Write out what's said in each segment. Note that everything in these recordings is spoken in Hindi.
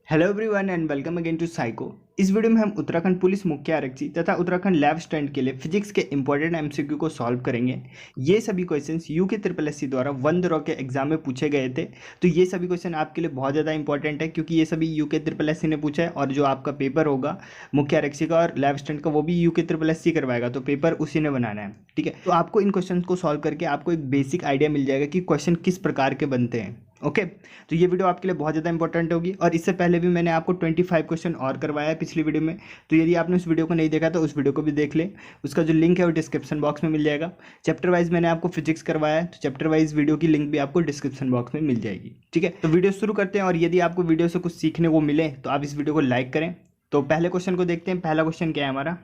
Hello everyone and welcome again to psycho. इस वीडियो में हम उत्तराखंड पुलिस मुख्य आरक्षी तथा उत्तराखंड लैब स्टैंड के लिए फिजिक्स के इंपॉर्टेंट एमसीक्यू को सॉल्व करेंगे। ये सभी क्वेश्चंस यूके ट्रिपल एससी द्वारा 1 रॉ के एग्जाम में पूछे गए थे, तो ये सभी क्वेश्चन आपके लिए बहुत ज़्यादा इंपॉर्टेंट है क्योंकि ये सभी यूके ट्रिपल एससी ने पूछा है और जो आपका पेपर होगा मुख्य आरक्षी का और लैब स्टैंड का वो भी यूके ट्रिपल एससी करवाएगा, तो पेपर उसी ने बनाना है। ठीक है, तो आपको इन क्वेश्चन को सॉल्व करके आपको एक बेसिक आइडिया मिल जाएगा कि क्वेश्चन किस प्रकार के बनते हैं। ओके तो ये वीडियो आपके लिए बहुत ज़्यादा इंपॉर्टेंट होगी और इससे पहले भी मैंने आपको 25 क्वेश्चन और करवाया है पिछली वीडियो में, तो यदि आपने उस वीडियो को नहीं देखा तो उस वीडियो को भी देख लें। उसका जो लिंक है वो डिस्क्रिप्शन बॉक्स में मिल जाएगा। चैप्टर वाइज मैंने आपको फिजिक्स करवाया है, तो चैप्टर वाइज वीडियो की लिंक भी आपको डिस्क्रिप्शन बॉक्स में मिल जाएगी। ठीक है, तो वीडियो शुरू करते हैं और यदि आपको वीडियो से कुछ सीखने को मिले तो आप इस वीडियो को लाइक करें। तो पहले क्वेश्चन को देखते हैं। पहला क्वेश्चन क्या है हमारा?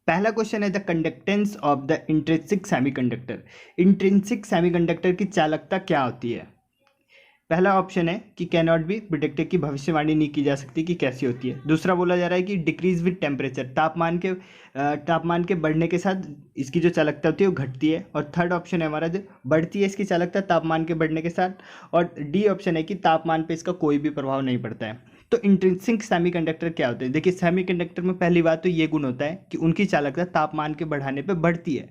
पहला क्वेश्चन है the conductance of the intrinsic semiconductor. Intrinsic semiconductor की चालकता क्या होती है? पहला ऑप्शन है कि कैन नॉट बी प्रिडिक्टेड, की भविष्यवाणी नहीं की जा सकती कि कैसी होती है। दूसरा बोला जा रहा है कि डिक्रीज विद टेम्परेचर, तापमान के बढ़ने के साथ इसकी जो चालकता होती है वो घटती है। और थर्ड ऑप्शन है हमारा जो बढ़ती है इसकी चालकता तापमान के बढ़ने के साथ। और डी ऑप्शन है कि तापमान पे इसका कोई भी प्रभाव नहीं पड़ता है। तो इंट्रिंसिक सेमीकंडक्टर क्या होते हैं? देखिए, सेमीकंडक्टर में पहली बात तो ये गुण होता है कि उनकी चालकता तापमान के बढ़ाने पे बढ़ती है।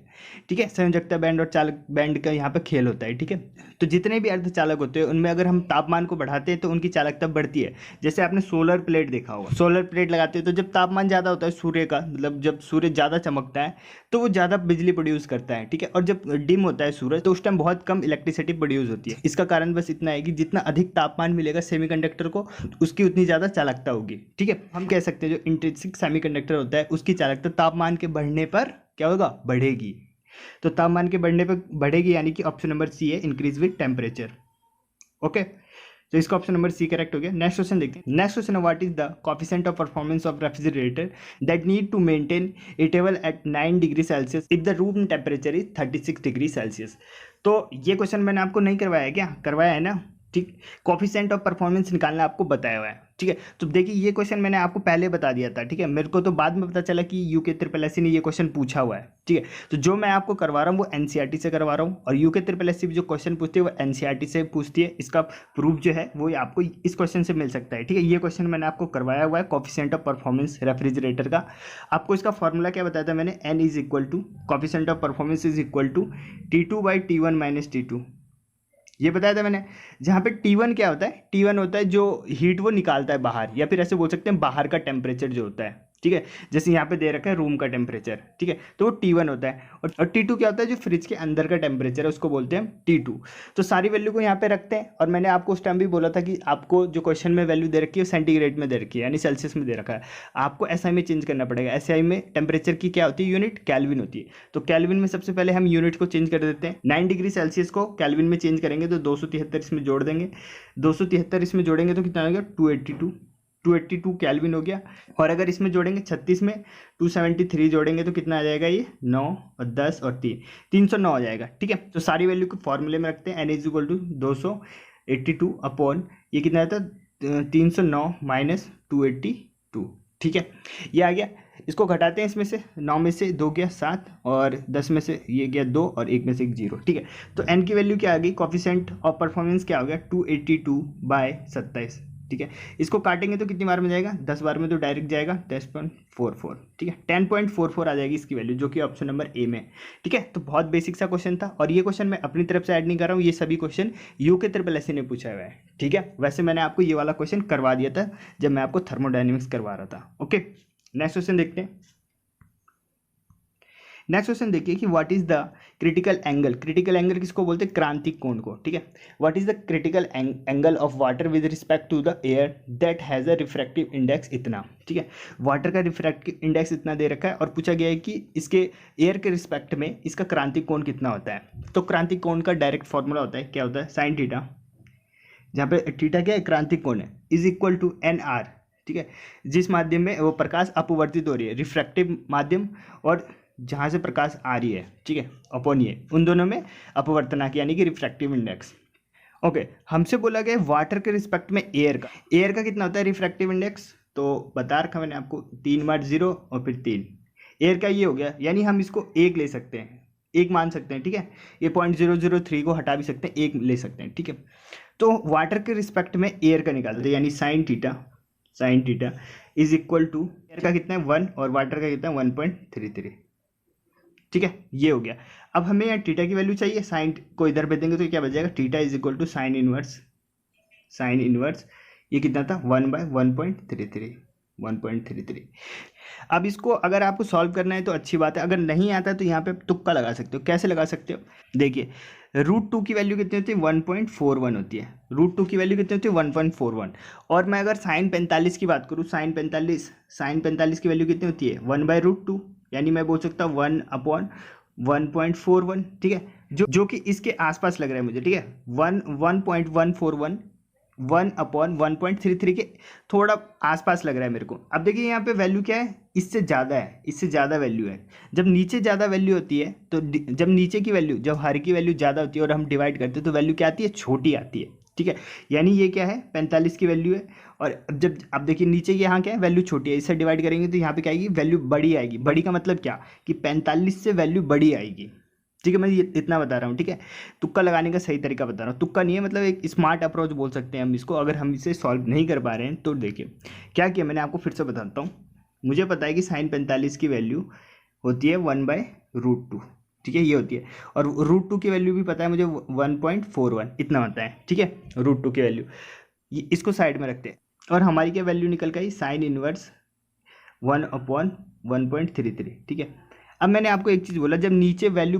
ठीक है, संयोजकता बैंड और चालक बैंड का यहाँ पे खेल होता है। ठीक है, तो जितने भी अर्धचालक होते हैं उनमें अगर हम तापमान को बढ़ाते हैं तो उनकी चालकता बढ़ती है। जैसे आपने सोलर प्लेट देखा होगा, सोलर प्लेट लगाते हैं तो जब तापमान ज़्यादा होता है सूर्य का, मतलब जब सूर्य ज़्यादा चमकता है तो वो ज़्यादा बिजली प्रोड्यूस करता है। ठीक है, और जब डिम होता है सूरज तो उस टाइम बहुत कम इलेक्ट्रिसिटी प्रोड्यूस होती है। इसका कारण बस इतना है कि जितना अधिक तापमान मिलेगा सेमीकंडक्टर को उसकी उतनी ज़्यादा चालकता होगी। ठीक है, हम कह सकते हैं जो इंट्रिंसिक सेमीकंडक्टर होता है उसकी चालकता तापमान के बढ़ने पर क्या होगा? बढ़ेगी। तो तापमान के बढ़ने पर बढ़ेगी, यानी कि ऑप्शन नंबर सी है, इंक्रीज विद टेम्परेचर। ओके, तो इसका ऑप्शन नंबर सी करेक्ट हो गया। नेक्स्ट क्वेश्चन देखते हैं। नेक्स्ट क्वेश्चन है what is the coefficient of performance of refrigerator that need to maintain a table at 9 degree Celsius if the room temperature is 36 degree Celsius. तो ये क्वेश्चन मैंने आपको नहीं करवाया है, क्या करवाया है ना? ठीक, कोएफिशिएंट ऑफ परफॉर्मेंस निकालना आपको बताया हुआ है। ठीक है, तो देखिए ये क्वेश्चन मैंने आपको पहले बता दिया था। ठीक है, मेरे को तो बाद में पता चला कि यूके ट्रिपल एससी ने ये क्वेश्चन पूछा हुआ है। ठीक है, तो जो मैं आपको करवा रहा हूँ वो एनसीईआरटी से करवा रहा हूँ और यूके ट्रिपल एससी भी जो क्वेश्चन पूछती है वो एनसीईआरटी से पूछती है। इसका प्रूफ जो है वो आपको इस क्वेश्चन से मिल सकता है। ठीक है, ये क्वेश्चन मैंने आपको करवाया हुआ है कोएफिशिएंट ऑफ परफॉर्मेंस रेफ्रिजरेटर का। आपको इसका फॉर्मूला क्या बताया था मैंने? N is equal to coefficient of performance is equal to T2/T1 - T2, ये बताया था मैंने। जहाँ पे T1 क्या होता है? T1 होता है जो हीट वो निकालता है बाहर, या फिर ऐसे बोल सकते हैं बाहर का टेम्परेचर जो होता है। ठीक है, जैसे यहाँ पे दे रखा है रूम का टेम्परेचर। ठीक है, तो वो T1 होता है। और T2 क्या होता है? जो फ्रिज के अंदर का टेम्परेचर है उसको बोलते हैं T2। तो सारी वैल्यू को यहाँ पे रखते हैं और मैंने आपको उस टाइम भी बोला था कि आपको जो क्वेश्चन में वैल्यू दे रखी है सेंटीग्रेड में दे रखी है, यानी सेल्सियस में दे रखा है। आपको एसआई में चेंज करना पड़ेगा। एसआई में टेम्परेचर की क्या होती है यूनिट? कैल्विन होती है। तो कैल्विन में सबसे पहले हम यूनिट को चेंज कर देते हैं। 9 डिग्री सेल्सियस को कैल्विन में चेंज करेंगे तो 273 इसमें जोड़ देंगे। 273 इसमें जोड़ेंगे तो कितना हो गया? 282 कैल्विन हो गया। और अगर इसमें जोड़ेंगे 36 में 273 जोड़ेंगे तो कितना आ जाएगा? ये 9 और 10 और 3, 309 हो जाएगा। ठीक है, तो सारी वैल्यू को फॉर्मूले में रखते हैं। N is equal to 282 upon ये कितना आता है? 309 माइनस 282। ठीक है, ये आ गया। इसको घटाते हैं, इसमें से 9 में से 2 गया 7 और 10 में से ये गया 2 और 1 में से 1 0। ठीक है, तो एन की वैल्यू क्या आ गई? कोएफिशिएंट ऑफ परफॉर्मेंस क्या हो गया? 282/27। ठीक है, इसको काटेंगे तो कितनी बार में जाएगा? 10 बार में तो डायरेक्ट जाएगा 10.44। ठीक है, 10.44 आ जाएगी इसकी वैल्यू, जो कि ऑप्शन नंबर ए में। ठीक है, तो बहुत बेसिक सा क्वेश्चन था और ये क्वेश्चन मैं अपनी तरफ से ऐड नहीं कर रहा हूँ, ये सभी क्वेश्चन यूके ट्रिपल एससी ने पूछा हुआ है। ठीक है, वैसे मैंने आपको ये वाला क्वेश्चन करवा दिया था जब मैं आपको थर्मोडायनेमिक्स करवा रहा था। ओके, नेक्स्ट क्वेश्चन देखते हैं। नेक्स्ट क्वेश्चन देखिए कि what is the critical angle. Critical angle किसको बोलते हैं? क्रांतिक कोण को। ठीक है, what is the critical angle of water with respect to the air that has a refractive index इतना। ठीक है, वाटर का रिफ्रैक्टिव इंडेक्स इतना दे रखा है और पूछा गया है कि इसके एयर के रिस्पेक्ट में इसका क्रांतिक कोण कितना होता है। तो क्रांतिक कोण का डायरेक्ट फॉर्मूला होता है, क्या होता है? साइन थीटा, जहाँ पे थीटा क्या है? क्रांतिक कोण है, इज इक्वल टू NR। ठीक है, जिस माध्यम में वो प्रकाश अपवर्तित हो रही है, रिफ्रैक्टिव माध्यम, और जहाँ से प्रकाश आ रही है। ठीक है, अपॉन ये उन दोनों में अपवर्तनांक यानी कि रिफ्रैक्टिव इंडेक्स। ओके, हमसे बोला गया वाटर के रिस्पेक्ट में एयर का कितना होता है रिफ्रैक्टिव इंडेक्स? तो बता रखा मैंने आपको, 3 बार 0 और फिर 3। एयर का ये हो गया, यानी हम इसको 1 ले सकते हैं, 1 मान सकते हैं। ठीक है, ये 0.003 को हटा भी सकते हैं, 1 ले सकते हैं। ठीक है, तो वाटर के रिस्पेक्ट में एयर का निकालते हैं, यानी sine theta sine theta is equal to air का कितना है 1 और वाटर का कितना है 1.33। ठीक है, ये हो गया। अब हमें यहाँ थीटा की वैल्यू चाहिए, साइन को इधर भेज देंगे तो क्या बच जाएगा, theta is equal to sine inverse ये कितना था 1/1.33। अब इसको अगर आपको सॉल्व करना है तो अच्छी बात है, अगर नहीं आता तो यहाँ पे तुक्का लगा सकते हो। कैसे लगा सकते हो, देखिए √2 की वैल्यू कितनी होती है 1.41 होती है, √2 की वैल्यू कितनी होती है 1.41। और मैं अगर साइन 45 की बात करूँ, साइन 45 की वैल्यू कितनी होती है 1/√2, यानी मैं बोल सकता हूँ 1/1.41। ठीक है, जो कि इसके आसपास लग रहा है मुझे। ठीक है, 1.141 1/1.33 के थोड़ा आसपास लग रहा है मेरे को। अब देखिए यहाँ पे वैल्यू क्या है, इससे ज़्यादा वैल्यू है। जब नीचे ज़्यादा वैल्यू होती है तो जब नीचे की वैल्यू, जब हर की वैल्यू ज़्यादा होती है और हम डिवाइड करते हैं तो वैल्यू क्या आती है, छोटी आती है। ठीक है, यानी ये क्या है 45 की वैल्यू है, और अब देखिए नीचे यहाँ क्या है, वैल्यू छोटी है, इससे डिवाइड करेंगे तो यहाँ पे क्या आएगी, वैल्यू बड़ी आएगी। बड़ी का मतलब क्या, कि 45 से वैल्यू बड़ी आएगी। ठीक है, मैं ये इतना बता रहा हूँ। ठीक है, तुक्का लगाने का सही तरीका बता रहा हूँ, तुक्का नहीं है, मतलब एक स्मार्ट अप्रोच बोल सकते हैं हम इसको। अगर हम इसे सॉल्व नहीं कर पा रहे हैं तो देखिए क्या किया मैंने, आपको फिर से बताता हूँ। मुझे पता है कि साइन 45 की वैल्यू होती है 1/√2। ठीक है, ये होती है, और √2 की वैल्यू भी पता है मुझे 1.41 इतना होता है। ठीक है, √2 की वैल्यू, इसको साइड में रखते हैं। और हमारी क्या वैल्यू निकल गई, साइन इनवर्स 1/1.33। ठीक है, अब मैंने आपको एक चीज़ बोला, जब नीचे वैल्यू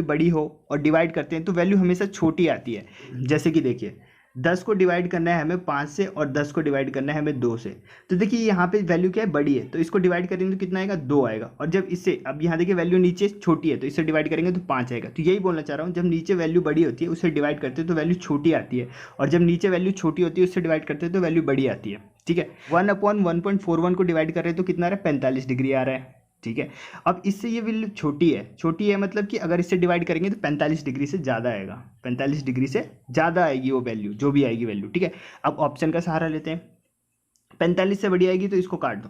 बड़ी हो और डिवाइड करते हैं तो वैल्यू हमेशा छोटी आती है। जैसे कि देखिए 10 को डिवाइड करना है हमें 5 से और 10 को डिवाइड करना है हमें 2 से, तो देखिए यहाँ पे वैल्यू क्या है, बड़ी है, तो इसको डिवाइड करेंगे तो कितना आएगा 2 आएगा। और जब इससे, अब यहाँ देखिए वैल्यू नीचे छोटी है तो इससे डिवाइड करेंगे तो 5 आएगा। तो यही बोलना चाह रहा हूँ, जब नीचे वैल्यू बड़ी होती है उससे डिवाइड करते हैं तो वैल्यू छोटी आती है, और जब नीचे वैल्यू छोटी होती है उससे डिवाइड करते हैं तो वैल्यू बड़ी आती है। ठीक है, 1/1.41 को डिवाइड कर रहे हैं तो कितना आ रहा है, 45 डिग्री आ रहा है। ठीक है, अब इससे ये वैल्यू छोटी है मतलब कि अगर इससे डिवाइड करेंगे तो 45 डिग्री से ज़्यादा आएगा, 45 डिग्री से ज़्यादा आएगी वो वैल्यू, जो भी आएगी वैल्यू। ठीक है, अब ऑप्शन का सहारा लेते हैं, 45 से बड़ी आएगी तो इसको काट दो।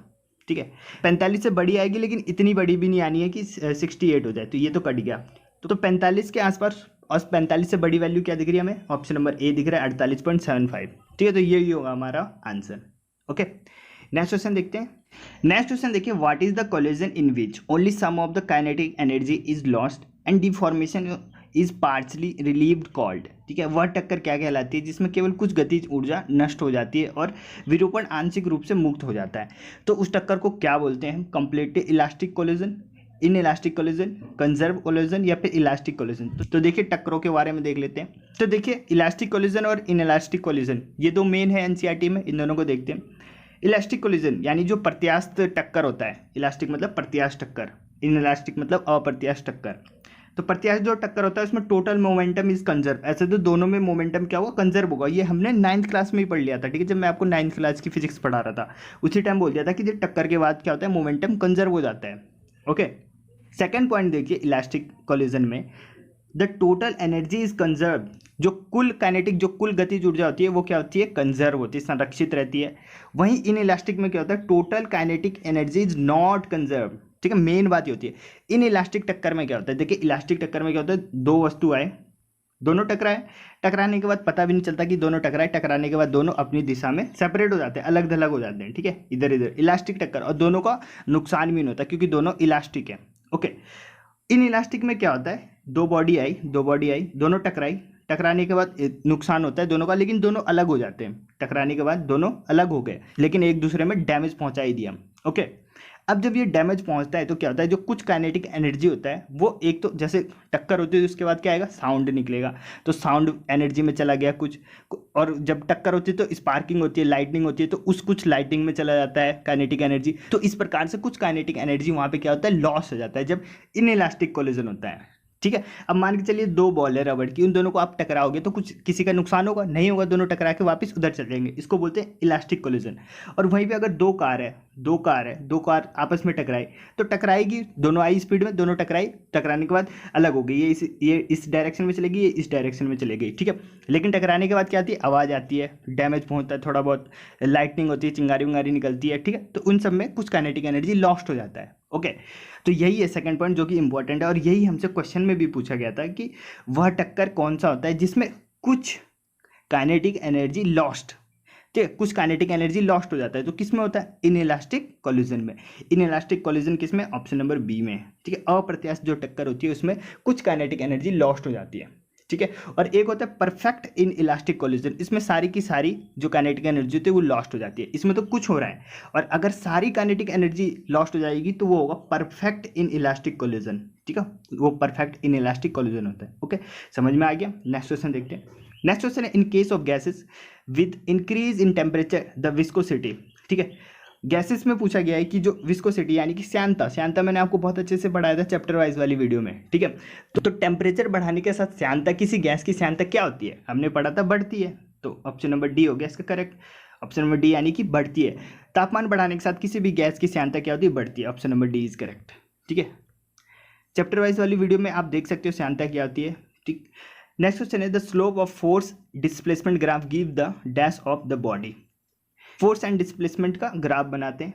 ठीक है, 45 से बड़ी आएगी लेकिन इतनी बड़ी भी नहीं आनी है कि 68 हो जाए, तो ये तो कट गया। तो 45 के आसपास, और 45 से बड़ी वैल्यू क्या दिख रही है हमें, ऑप्शन नंबर ए दिख रहा है 48.75। ठीक है, तो यही होगा हमारा आंसर। ओके, नेक्स्ट क्वेश्चन देखते हैं। नेक्स्ट क्वेश्चन देखिए, what is the collision in which only some of the kinetic energy is lost and deformation is partially relieved called. ठीक है, वह टक्कर क्या कहलाती है जिसमें केवल कुछ गतिज ऊर्जा नष्ट हो जाती है और विरूपण आंशिक रूप से मुक्त हो जाता है। तो उस टक्कर को क्या बोलते हैं, completely elastic collision, in elastic collision, conserve collision, या फिर इलास्टिक कोलिजन। तो देखिए टक्करों के बारे में देख लेते हैं। तो देखिए इलास्टिक कोलिजन और इन इलास्टिक कोलिजन ये दो मेन है एनसीईआरटी में, इन दोनों को देखते हैं। इलास्टिक कोलिजन यानी जो प्रत्यास्थ टक्कर होता है, इलास्टिक मतलब प्रत्यास्थ टक्कर, इन इलास्टिक मतलब अप्रत्यास्थ टक्कर। तो प्रत्यास्थ जो टक्कर होता है उसमें टोटल मोमेंटम इज कंजर्व, ऐसे तो दोनों में मोमेंटम क्या होगा, कंजर्व होगा। ये हमने 9th क्लास में ही पढ़ लिया था। ठीक है, जब मैं आपको 9th क्लास की फिजिक्स पढ़ा रहा था उसी टाइम बोल दिया था कि जब टक्कर के बाद क्या होता है, मोमेंटम कंजर्व हो जाता है। ओके, सेकेंड पॉइंट देखिए, इलास्टिक कोलिजन में the total energy is conserve, जो कुल काइनेटिक, जो कुल गतिज ऊर्जा होती है वो क्या होती है, कंजर्व होती है, संरक्षित रहती है। वहीं इन इलास्टिक में क्या होता है, total kinetic energy is not conserve. ठीक है, मेन बात ये होती है। इन इलास्टिक टक्कर में क्या होता है, देखिए इलास्टिक टक्कर में क्या होता है, दो वस्तु आए, दोनों टकराए, टकराने के बाद पता भी नहीं चलता कि दोनों टकराए, टकराने के बाद दोनों अपनी दिशा में सेपरेट हो जाते हैं, अलग थलग हो जाते हैं। ठीक है, इधर इधर इलास्टिक टक्कर, और दोनों का नुकसान भी नहीं होता क्योंकि दोनों इलास्टिक है। ओके, इन इलास्टिक में क्या होता है, दो बॉडी आई, दोनों टकराई, टकराने के बाद नुकसान होता है दोनों का, लेकिन दोनों अलग हो जाते हैं। टकराने के बाद दोनों अलग हो गए लेकिन एक दूसरे में डैमेज पहुंचा ही दिया। ओके, अब जब ये डैमेज पहुंचता है तो क्या होता है, जो कुछ काइनेटिक एनर्जी होता है वो, एक तो जैसे टक्कर होती है उसके बाद क्या आएगा, साउंड निकलेगा, तो साउंड एनर्जी में चला गया कुछ, और जब टक्कर होती है तो स्पार्किंग होती है, लाइटनिंग होती है, तो उस कुछ लाइटनिंग में चला जाता है काइनेटिक एनर्जी। तो इस प्रकार से कुछ काइनेटिक एनर्जी वहाँ पे क्या होता है, लॉस हो जाता है जब इन इलास्टिक कोलिजन होता है। ठीक है, अब मान के चलिए दो बॉल है रबड़ की, उन दोनों को आप टकराओगे तो कुछ किसी का नुकसान होगा, नहीं होगा, दोनों टकरा के वापस उधर चल जाएंगे, इसको बोलते हैं इलास्टिक कोलिजन। और वहीं पे अगर दो कार आपस में टकराई तो टकराएगी, दोनों आई स्पीड में, दोनों टकराई, टकराने के बाद अलग हो गई, ये इस डायरेक्शन में चलेगी, ये इस डायरेक्शन में चलेगी। ठीक है, लेकिन टकराने के बाद क्या आती है, आवाज़ आती है, डैमेज पहुंचता है, थोड़ा बहुत लाइटनिंग होती है, चिंगारी विंगारी निकलती है। ठीक है, तो उन सब में कुछ काइनेटिक एनर्जी लॉस्ट हो जाता है। ओके, तो यही है सेकंड पॉइंट जो कि इंपॉर्टेंट है, और यही हमसे क्वेश्चन में भी पूछा गया था कि वह टक्कर कौन सा होता है जिसमें कुछ काइनेटिक एनर्जी लॉस्ट, ठीक है, कुछ काइनेटिक एनर्जी लॉस्ट हो जाता है, तो किस में होता है, इनइलास्टिक कोलिजन में। इनइलास्टिक कोलिजन किस में, ऑप्शन नंबर बी में। ठीक है, अप्रत्यास्थ जो टक्कर होती है उसमें कुछ काइनेटिक एनर्जी लॉस्ट हो जाती है। ठीक है, और एक होता है परफेक्ट इन इलास्टिक कोलिजन, इसमें सारी की सारी जो काइनेटिक एनर्जी होती है वो लॉस्ट हो जाती है, इसमें तो कुछ हो रहा है। और अगर सारी काइनेटिक एनर्जी लॉस्ट हो जाएगी तो वो होगा परफेक्ट इन इलास्टिक कोलिजन। ठीक है, वो परफेक्ट इन इलास्टिक कोलिजन होता है। ओके, समझ में आ गया। नेक्स्ट क्वेश्चन देखते हैं। नेक्स्ट क्वेश्चन है, in case of gases with increase in temperature the viscosity. ठीक है, गैसेस में पूछा गया है कि जो विस्कोसिटी यानी कि श्यानता, श्यानता मैंने आपको बहुत अच्छे से पढ़ाया था चैप्टर वाइज वाली वीडियो में। ठीक है, तो टेम्परेचर बढ़ाने के साथ श्यानता, किसी गैस की श्यानता क्या होती है, हमने पढ़ा था बढ़ती है, तो ऑप्शन नंबर डी हो गया इसका करेक्ट। ऑप्शन नंबर डी यानी कि बढ़ती है। तापमान बढ़ाने के साथ किसी भी गैस की श्यानता क्या होती है, बढ़ती है। Option number D is correct. ठीक है, चैप्टर वाइज वाली वीडियो में आप देख सकते हो श्यानता क्या होती है। ठीक, नेक्स्ट क्वेश्चन है, the slope of force displacement graph give the dash of the body. Force and displacement का ग्राफ बनाते हैं,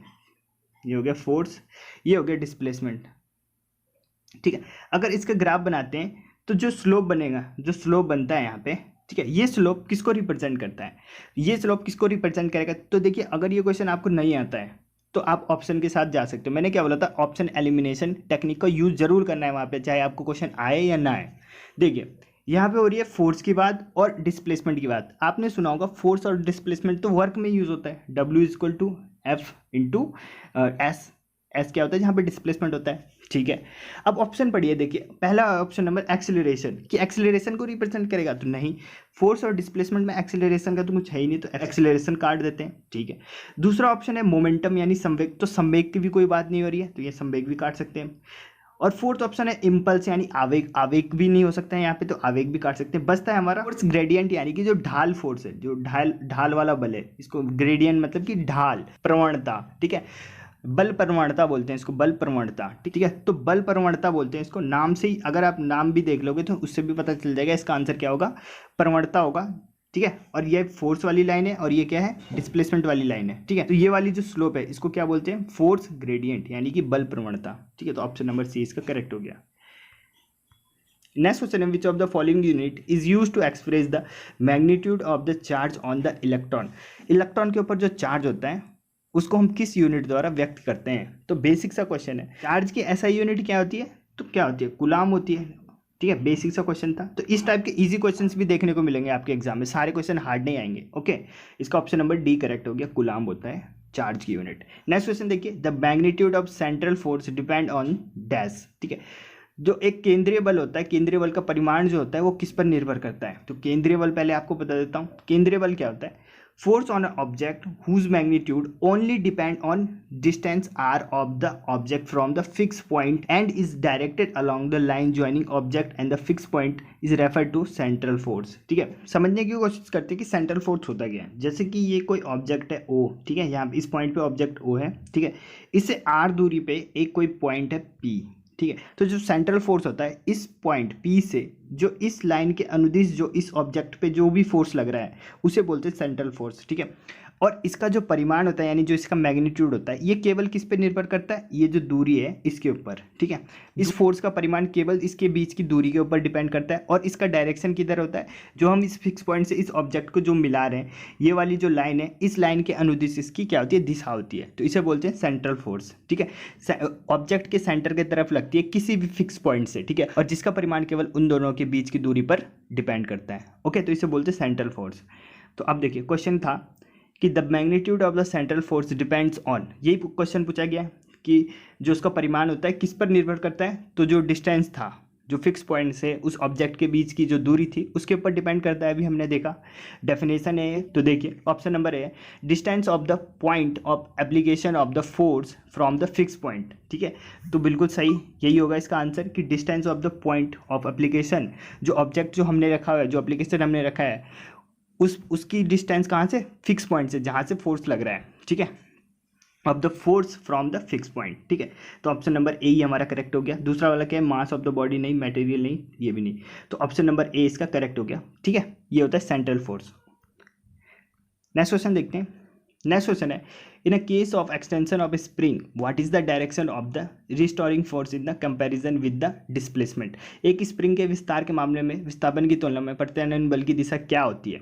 ये हो गया फोर्स, ये हो गया डिस्प्लेसमेंट। ठीक है, अगर इसका ग्राफ बनाते हैं तो जो स्लोप बनेगा, जो स्लोप बनता है यहाँ पे, ठीक है, ये स्लोप किसको रिप्रेजेंट करता है, ये स्लोप किसको रिप्रेजेंट करेगा। तो देखिए, अगर ये क्वेश्चन आपको नहीं आता है तो आप ऑप्शन के साथ जा सकते हो। मैंने क्या बोला था, ऑप्शन एलिमिनेशन टेक्निक का यूज जरूर करना है वहाँ पे, चाहे आपको क्वेश्चन आए या ना आए। देखिए, यहाँ पे हो रही है फोर्स की बात और डिस्प्लेसमेंट की बात। आपने सुना होगा फोर्स और डिस्प्लेसमेंट तो वर्क में यूज होता है, W equal to F into S. S क्या होता है, जहाँ पे डिस्प्लेसमेंट होता है। ठीक है, अब ऑप्शन पढ़िए, देखिए पहला ऑप्शन नंबर एक्सेलरेशन, कि एक्सेलरेशन को रिप्रेजेंट करेगा, तो नहीं, फोर्स और डिस्प्लेसमेंट में एक्सेलरेशन का तो कुछ है ही नहीं, तो एक्सेलरेशन काट देते हैं। ठीक है, दूसरा ऑप्शन है मोमेंटम यानी संवेग, तो संवेग की भी कोई बात नहीं हो रही है, तो ये संवेग भी काट सकते हैं। और फोर्थ ऑप्शन है इम्पल्स यानी आवेग, आवेग भी नहीं हो सकता है यहाँ पे, तो आवेग भी काट सकते हैं। बचता है हमारा फोर्स ग्रेडियंट यानी कि जो ढाल फोर्स है, जो ढाल वाला बल है, इसको ग्रेडियंट मतलब कि ढाल प्रवणता। ठीक है, बल प्रवणता बोलते हैं इसको, बल प्रवणता। ठीक है, तो बल प्रवणता बोलते हैं इसको, नाम से ही अगर आप नाम भी देख लोगे तो उससे भी पता चल जाएगा इसका आंसर क्या होगा, प्रवणता होगा। ठीक है, और ये फोर्स वाली लाइन है और ये क्या है, डिस्प्लेसमेंट वाली लाइन है। ठीक है, तो ये वाली जो स्लोप है इसको क्या बोलते हैं, फोर्स ग्रेडियंट यानी कि बल प्रवणता। ठीक है, तो ऑप्शन नंबर सी इसका करेक्ट हो गया। नेक्स्ट क्वेश्चन है, which of the following unit is use to express the magnitude of the charge on the electron. Electron के ऊपर जो चार्ज होता है उसको हम किस यूनिट द्वारा व्यक्त करते हैं। तो बेसिक सा क्वेश्चन है, चार्ज की ऐसा यूनिट क्या होती है, तो क्या होती है, कूलाम होती है। ठीक है, बेसिक सा क्वेश्चन था, तो इस टाइप के इजी क्वेश्चंस भी देखने को मिलेंगे आपके एग्जाम में, सारे क्वेश्चन हार्ड नहीं आएंगे। ओके, इसका ऑप्शन नंबर डी करेक्ट हो गया, कूलाम होता है चार्ज की यूनिट। नेक्स्ट क्वेश्चन देखिए, the magnitude of central force depend on dash. ठीक है, जो एक केंद्रीय बल होता है, केंद्रीय बल का परिमाण जो होता है वो किस पर निर्भर करता है। तो केंद्रीय बल पहले आपको बता देता हूँ, केंद्रीय बल क्या होता है, force on an object whose magnitude only depend on distance r of the object from the fixed point and is directed along the line joining object and the fixed point is referred to central force। ठीक है, समझने की कोशिश करते हैं कि सेंट्रल फोर्स होता क्या है। जैसे कि ये कोई ऑब्जेक्ट है O, ठीक है, यहाँ इस पॉइंट पे ऑब्जेक्ट O है। ठीक है, इससे r दूरी पे एक कोई पॉइंट है P। ठीक है, तो जो सेंट्रल फोर्स होता है इस पॉइंट P से जो इस लाइन के अनुदिश जो इस ऑब्जेक्ट पे जो भी फोर्स लग रहा है उसे बोलते हैं सेंट्रल फोर्स। ठीक है, और इसका जो परिमाण होता है यानी जो इसका मैग्नीट्यूड होता है ये केवल किस पे निर्भर करता है, ये जो दूरी है इसके ऊपर। ठीक है, इस फोर्स का परिमाण केवल इसके बीच की दूरी के ऊपर डिपेंड करता है, और इसका डायरेक्शन किधर होता है, जो हम इस फिक्स पॉइंट से इस ऑब्जेक्ट को जो मिला रहे हैं, ये वाली जो लाइन है इस लाइन के अनुदिश इसकी क्या होती है, दिशा होती है, तो इसे बोलते हैं सेंट्रल फोर्स। ठीक है, ऑब्जेक्ट के सेंटर की तरफ लगती है किसी भी फिक्स पॉइंट से। ठीक है, और जिसका परिमाण केवल उन दोनों के बीच की दूरी पर डिपेंड करता है। ओके, तो इसे बोलते हैं सेंट्रल फोर्स। तो अब देखिए, क्वेश्चन था कि the magnitude of the central force depends on, यही क्वेश्चन पूछा गया कि जो उसका परिमाण होता है किस पर निर्भर करता है, तो जो डिस्टेंस था, जो फिक्स पॉइंट से उस ऑब्जेक्ट के बीच की जो दूरी थी उसके ऊपर डिपेंड करता है। अभी हमने देखा डेफिनेशन है। तो देखिए option number A, distance of the point of application of the force from the fix point. ठीक है, तो बिल्कुल सही यही होगा इसका आंसर कि distance of the point of application, जो ऑब्जेक्ट जो हमने रखा हुआ है, जो एप्लीकेशन हमने रखा है उसकी डिस्टेंस कहाँ से, फिक्स पॉइंट से जहाँ से फोर्स लग रहा है। ठीक है, of the force from the fix point. ठीक है, तो ऑप्शन नंबर ए ही हमारा करेक्ट हो गया। दूसरा वाला क्या है, मास ऑफ द बॉडी नहीं, मटेरियल नहीं, ये भी नहीं, तो ऑप्शन नंबर ए इसका करेक्ट हो गया। ठीक है, ये होता है सेंट्रल फोर्स। नेक्स्ट क्वेश्चन देखते हैं। नेक्स्ट क्वेश्चन है, in a case of extension of spring what is the direction of the restoring force in the comparison with the displacement. एक स्प्रिंग के विस्तार के मामले में विस्थापन की तुलना में प्रत्यानयन बल की दिशा क्या होती है।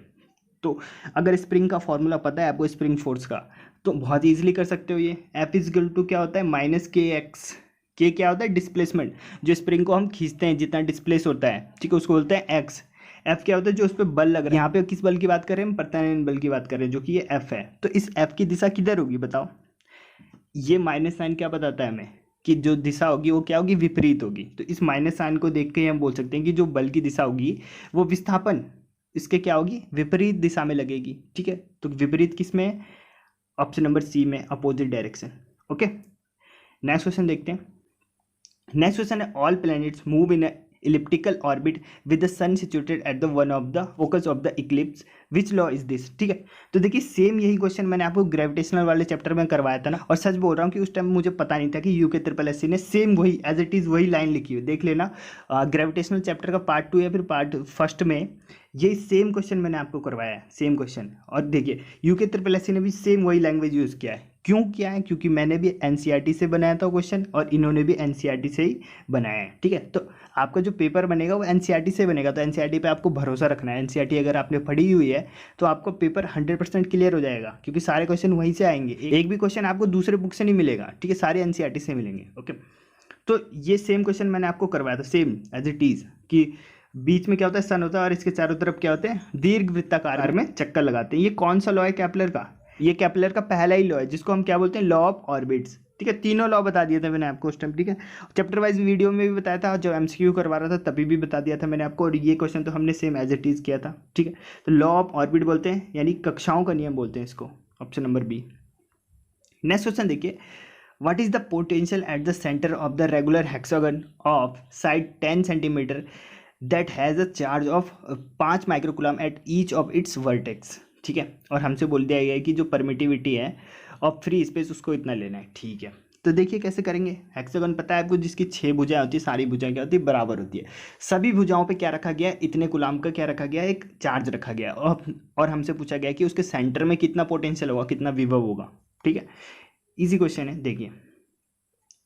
तो अगर स्प्रिंग का फॉर्मूला पता है आपको स्प्रिंग फोर्स का, तो बहुत ईजिली कर सकते हो ये। एफ इज इक्वल टू क्या होता है, माइनस के एक्स। के क्या होता है, डिस्प्लेसमेंट, जो स्प्रिंग को हम खींचते हैं जितना डिस्प्लेस होता है, ठीक है, उसको बोलते हैं एक्स। एफ क्या होता है, जो उस पर बल लग रहा है। यहाँ पे किस बल की बात कर रहे हैं हम, प्रत्यानयन बल की बात कर रहे हैं, जो कि ये एफ है। तो इस एफ की दिशा किधर होगी बताओ। ये माइनस साइन क्या बताता है हमें, कि जो दिशा होगी वो क्या होगी, विपरीत होगी। तो इस माइनस साइन को देख के ही हम बोल सकते हैं कि जो बल की दिशा होगी वो विस्थापन इसके क्या होगी, विपरीत दिशा में लगेगी। ठीक है, तो विपरीत किस में, ऑप्शन नंबर सी में, opposite direction. Okay, next question देखते हैं। नेक्स्ट क्वेश्चन है, all planets move in elliptical orbit with the sun situated at the one of the focus of the eclipse, which law is this। ठीक है, तो देखिए सेम यही क्वेश्चन मैंने आपको ग्रेविटेशनल वाले चैप्टर में करवाया था ना, और सच बोल रहा हूँ कि उस टाइम मुझे पता नहीं था कि यूके ट्रिपल एस सी ने सेम वही एज इट इज़ वही लाइन लिखी हुई, देख लेना ग्रेविटेशनल चैप्टर का पार्ट 2 या फिर पार्ट फर्स्ट में ये सेम क्वेश्चन मैंने आपको करवाया है, सेम क्वेश्चन। और देखिए यूके ट्रिपल एस सी ने भी सेम वही लैंग्वेज यूज़ किया है। क्यों किया है, क्योंकि मैंने भी एनसीईआरटी से बनाया था क्वेश्चन और इन्होंने भी एनसीईआरटी से ही बनाया है। ठीक है, तो आपका जो पेपर बनेगा वो एनसीईआरटी से बनेगा, तो एनसीईआरटी पे आपको भरोसा रखना है। एनसीईआरटी अगर आपने पढ़ी हुई है तो आपको पेपर 100% क्लियर हो जाएगा, क्योंकि सारे क्वेश्चन वहीं से आएंगे। एक भी क्वेश्चन आपको दूसरे बुक से नहीं मिलेगा, ठीक है, सारे एनसीईआरटी से मिलेंगे। ओके, तो ये सेम क्वेश्चन मैंने आपको करवाया था, सेम एज इट इज़, कि बीच में क्या होता है, सन होता है, और इसके चारों तरफ क्या होते हैं, दीर्घ वृत्ताकार में चक्कर लगाते हैं। ये कौन सा लॉ है केपलर का, ये केपलर का पहला ही लॉ है, जिसको हम क्या बोलते हैं, लॉ ऑफ ऑर्बिट्स। ठीक है, तीनों लॉ बता दिए थे मैंने आपको उस टाइम। ठीक है, चैप्टर वाइज वीडियो में भी बताया था, जब एमसीक्यू करवा रहा था तभी भी बता दिया था मैंने आपको, और ये क्वेश्चन तो हमने सेम एज इट इज़ किया था। ठीक है, तो लॉ ऑफ ऑर्बिट बोलते हैं, यानी कक्षाओं का नियम बोलते हैं इसको, option number B. Next question देखिए, what is the potential at the center of the regular hexagon of side 10 centimeter that has a charge of 5 microcoulomb at each of its vertex। ठीक है, और हमसे बोल दिया गया है कि जो परमिटिविटी है ऑफ फ्री स्पेस उसको इतना लेना है। ठीक है, तो देखिए कैसे करेंगे। हेक्सागन पता है आपको, जिसकी 6 भुजाएं होती है, सारी भुजाएं क्या होती है, बराबर होती है। सभी भुजाओं पे क्या रखा गया है, इतने कूलम का क्या रखा गया है, एक चार्ज रखा गया है, और हमसे पूछा गया है कि उसके सेंटर में कितना पोटेंशियल होगा, कितना विभव होगा। ठीक है, इजी क्वेश्चन है। देखिए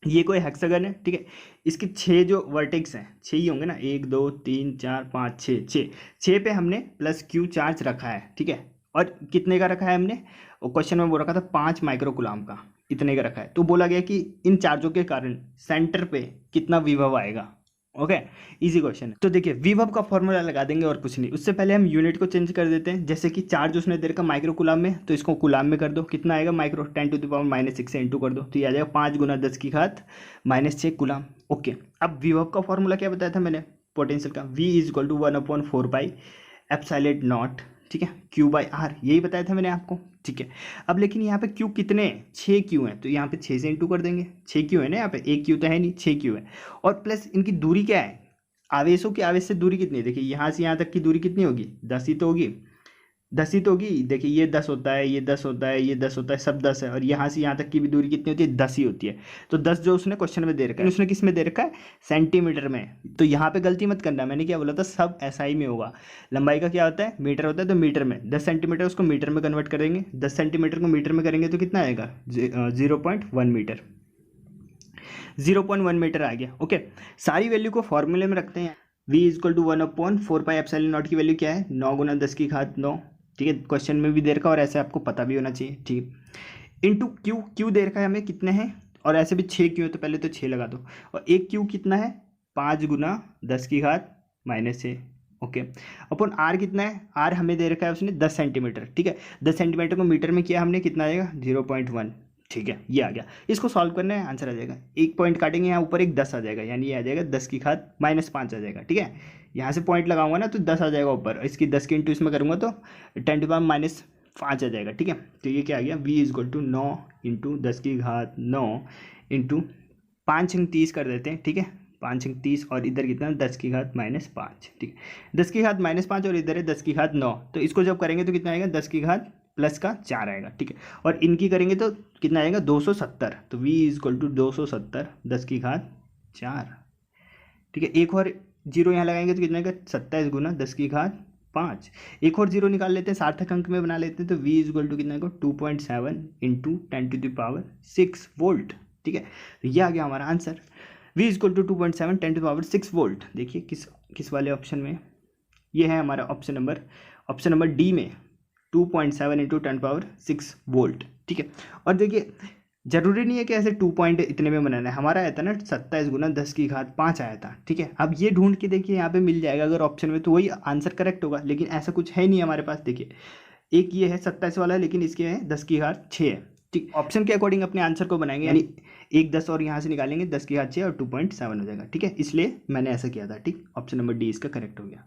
ये कोई हेक्सागन है, ठीक है, इसके 6 जो वर्टेक्स हैं, 6 ही होंगे ना, 1 2 3 4 5 6 पे हमने प्लस क्यू चार्ज रखा है। ठीक है, और कितने का रखा है हमने, और क्वेश्चन में वो रखा था 5 माइक्रोकूलम का, इतने का रखा है। तो बोला गया कि इन चार्जों के कारण सेंटर पे कितना विभव आएगा। ओके, इजी क्वेश्चन है। तो देखिए विभव का फॉर्मूला लगा देंगे और कुछ नहीं, उससे पहले हम यूनिट को चेंज कर देते हैं। जैसे कि चार्ज उसने दे रखा माइक्रोकूलम में, तो इसको कूलम में कर दो, कितना आएगा, माइक्रो 10⁻⁻6 से इंटू कर दो, तो ये आ जाएगा 5 × 10⁻⁻6 कूलम। ओके, अब विभव का फॉर्मूला क्या बताया था मैंने, पोटेंशियल का, V = 1/4πε0। ठीक है, Q/R यही बताया था मैंने आपको। ठीक है, अब लेकिन यहाँ पे Q कितने हैं, 6 Q हैं, तो यहाँ पे 6 से इंटू कर देंगे। 6 Q है ना, यहाँ पे 1 Q तो है नहीं, 6 Q है, और प्लस इनकी दूरी क्या है, आवेशों की आवेश से दूरी कितनी है, देखिए यहाँ से यहाँ तक की दूरी कितनी होगी, 10 ही तो होगी, 10 ही तो होगी। देखिए ये 10 होता है, ये 10 होता है, ये 10 होता है, सब 10 है, और यहाँ से यहाँ तक की भी दूरी कितनी होती है, 10 ही होती है। तो 10 जो उसने क्वेश्चन में दे रखा है, उसने किस में दे रखा है, सेंटीमीटर में। तो यहाँ पे गलती मत करना, मैंने क्या बोला था, सब एसआई में होगा। लंबाई का क्या होता है, मीटर होता है, तो मीटर में 10 सेंटीमीटर उसको मीटर में कन्वर्ट करेंगे, 10 सेंटीमीटर को मीटर में करेंगे तो कितना आएगा, 0.1 मीटर, 0.1 मीटर आ गया। ओके, सारी वैल्यू को फॉर्मूले में रखते हैं। V = 1/4πε0 की वैल्यू क्या है, 9 × 10⁹ ठीक है, क्वेश्चन में भी दे रखा और ऐसे आपको पता भी होना चाहिए। ठीक, इंटू क्यू दे रखा है हमें कितने हैं, और ऐसे भी 6 क्यू है, तो पहले तो 6 लगा दो, और 1 क्यू कितना है, 5 × 10⁻⁻6। ओके, अपन R कितना है, R हमें दे रखा है उसने 10 सेंटीमीटर। ठीक है, 10 सेंटीमीटर को मीटर में किया हमने, कितना आएगा, 0.1। ठीक है, ये आ गया, इसको सॉल्व करना है, आंसर आ जाएगा। एक पॉइंट काटेंगे यहाँ ऊपर, एक 10 आ जाएगा, यानी ये आ जाएगा 10⁻⁻5 आ जाएगा। ठीक है, यहाँ से पॉइंट लगाऊंगा ना तो 10 आ जाएगा ऊपर, इसकी 10 के इंटू इसमें करूँगा तो 10⁻⁻5 आ जाएगा। ठीक है, तो ये क्या आ गया, V = 9 × 10⁹ इंटू 5 × 30 कर देते हैं। ठीक है, 5 × 30, और इधर कितना, 10⁻⁻5। ठीक है, 10⁻⁻5 और इधर है 10⁹ तो इसको जब करेंगे तो कितना आएगा, 10⁻+4 आएगा। ठीक है, और इनकी करेंगे तो कितना आएगा, 270। तो V = 270 10⁻4। ठीक है, एक और जीरो यहाँ लगाएंगे तो कितना आएगा, 27 × 10⁵5। एक और जीरो निकाल लेते हैं, सार्थक अंक में बना लेते हैं, तो V = कितना आएगा, 2.7 × 10⁻6 वोल्ट। ठीक है, तो ये आ गया हमारा आंसर, V = 2.7 10⁻6 वोल्ट। देखिए किस वाले ऑप्शन में, ये है हमारा ऑप्शन नंबर डी में, 2.7 इंटू 10⁶ वोल्ट, ठीक है। और देखिए जरूरी नहीं है कि ऐसे 2 पॉइंट इतने में बनाना है, हमारा आया था ना 27 गुना 10⁵ आया था, ठीक है। अब ये ढूंढ के देखिए यहाँ पे मिल जाएगा अगर ऑप्शन में, तो वही आंसर करेक्ट होगा, लेकिन ऐसा कुछ है नहीं हमारे पास। देखिए एक ये है 27 वाला, लेकिन इसके है 10⁶ है, ठीक। ऑप्शन के अकॉर्डिंग अपने आंसर को बनाएंगे, यानी एक 10 और यहाँ से निकालेंगे 10⁶ और 2.7 हो जाएगा, ठीक है। इसलिए मैंने ऐसा किया था, ठीक। ऑप्शन नंबर डी इसका करेक्ट हो गया।